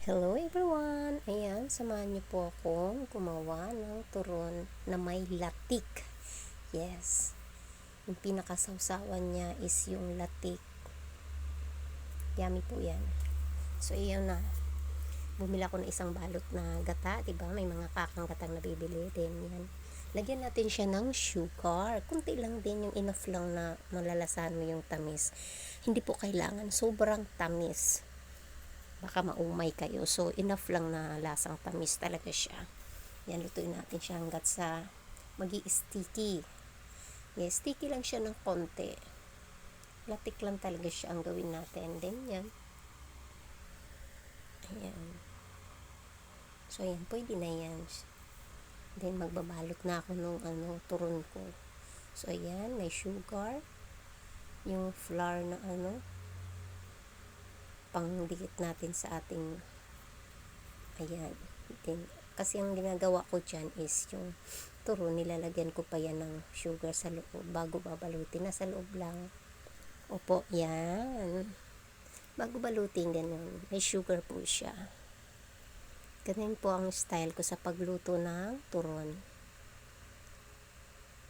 Hello everyone! Ayan, samahan niyo po akong gumawa ng turon na may latik. Yes, yung pinakasawsawan niya is yung latik. Yummy po yan. So, iyon na. Bumili ako ng isang balot na gata, diba? May mga kakang gatang nabibili din. Yan. Lagyan natin siya ng sugar. Kunti lang din, yung enough lang na malalasan mo yung tamis. Hindi po kailangan sobrang tamis. Baka maumay kayo. So, enough lang na lasang tamis talaga siya. Yan, lutuin natin siya hanggat sa magi-sticky. Yes, sticky lang siya ng konti. Latik lang talaga siya ang gawin natin. Then, yan. Ayan. So, ayan, pwede na yan. Then, magbabalot na ako nung turon ko. So, ayan, may sugar. Yung flour na pangdikit natin sa ating ayan. Then, kasi ang ginagawa ko dyan is yung turon, nilalagyan ko pa yan ng sugar sa loob bago babalutin. Nasa loob lang. Opo, yan. Bago balutin, ganun. May sugar po siya. Ganun po ang style ko sa pagluto ng turon.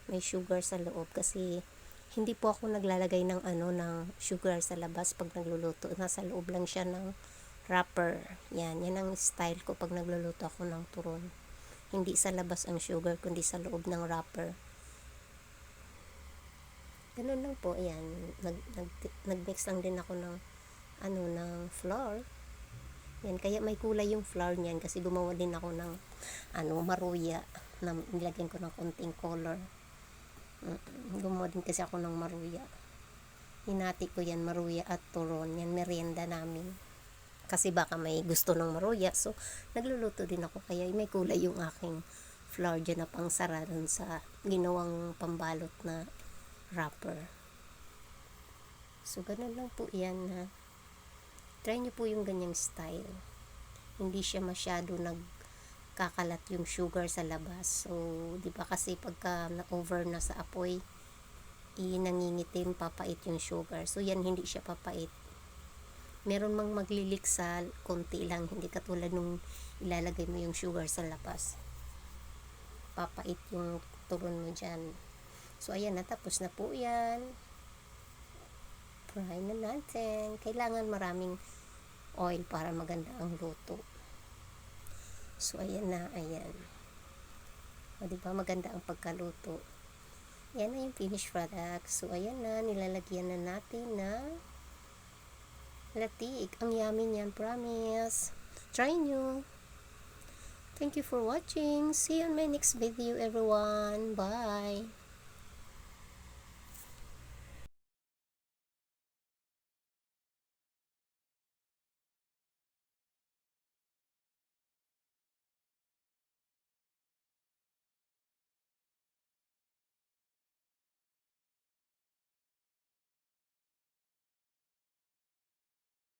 May sugar sa loob kasi hindi po ako naglalagay ng ng sugar sa labas pag nagluluto. Nasa loob lang siya ng wrapper. Yan ang style ko pag nagluluto ako ng turon. Hindi sa labas ang sugar, kundi sa loob ng wrapper. Ganun lang po, yan. Nag-mix lang din ako ng ng flour. Yan, kaya may kulay yung flour niyan kasi gumawa din ako ng maruya na nilagyan ko ng konting color. Gumawa din kasi ako ng maruya. Hinati ko yan, maruya at turon. Yan, merienda namin. Kasi baka may gusto ng maruya. So, nagluluto din ako. Kaya may kulay yung aking flour dyan na pangsara dun sa ginawang pambalot na wrapper. So, ganun lang po yan na try nyo po yung ganyang style. Hindi siya masyado kakalat yung sugar sa labas. So, di ba kasi pagka na-over na sa apoy, nangingitim, papait yung sugar. So, yan hindi siya papait. Meron mang maglilik sa konti lang, hindi katulad nung ilalagay mo yung sugar sa labas. Papait yung turon mo dyan. So, ayan, natapos na po yan. Fry na natin. Kailangan maraming oil para maganda ang luto. So, ayan na, ayan. O, diba, maganda ang pagkaluto. Yan na yung finished product. So, ayan na, nilalagyan na natin na latik. Ang yummy niyan, promise. Try nyo. Thank you for watching. See you on my next video, everyone. Bye.